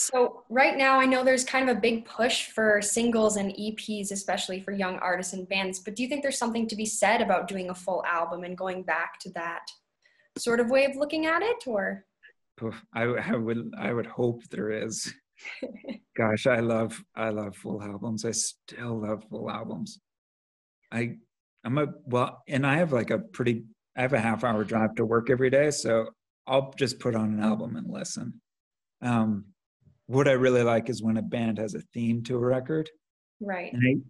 So right now, I know there's kind of a big push for singles and EPs, especially for young artists and bands. But do you think there's something to be said about doing a full album and going back to that sort of way of looking at it, or? I would hope there is. Gosh, I love full albums. I still love full albums. And I have I have a half-hour drive to work every day, so I'll just put on an album and listen. What I really like is when a band has a theme to a record. Right. And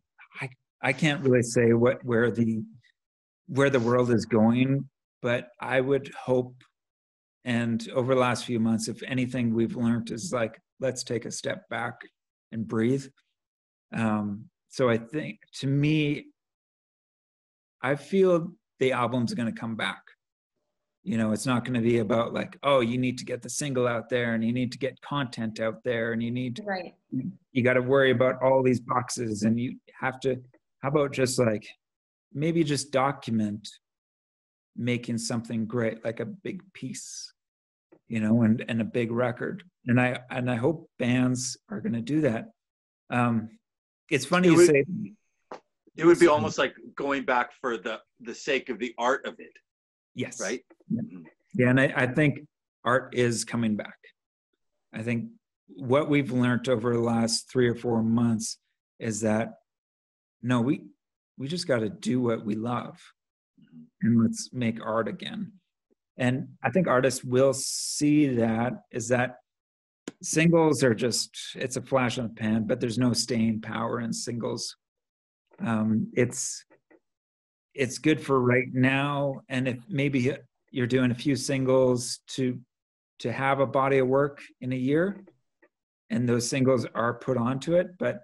I can't really say where the world is going, but I would hope, and over the last few months, if anything we've learned is like, let's take a step back and breathe. So I think, to me, I feel the album's going to come back. You know, it's not going to be about like, oh, you need to get the single out there and you need to get content out there and you got to worry about all these boxes, and you have to, how about just like, maybe just document making something great, like a big piece, you know, and a big record. And I hope bands are going to do that. It's funny you say. It would be almost like going back for the sake of the art of it. Yes. Right? Yeah, and I think art is coming back. I think what we've learned over the last 3 or 4 months is that, no, we just got to do what we love, and let's make art again. And I think artists will see that, is that singles are just, it's a flash in the pan, but there's no staying power in singles. It's good for right now, and if maybe you're doing a few singles to have a body of work in a year, and those singles are put onto it. But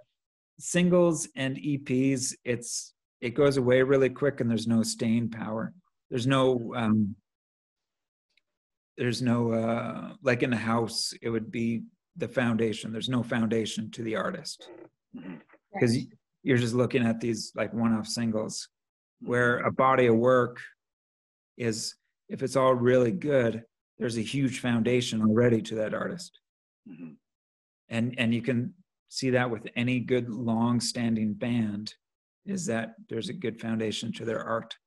singles and EPs, it goes away really quick, and there's no staying power. There's no like in a house, it would be the foundation. There's no foundation to the artist, because you're just looking at these like one-off singles, where a body of work is, if it's all really good, there's a huge foundation already to that artist. And you can see that with any good long-standing band, is that there's a good foundation to their art.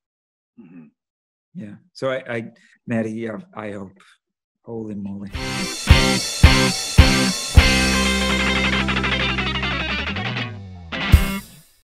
Yeah. So Maddie, I hope. Holy moly.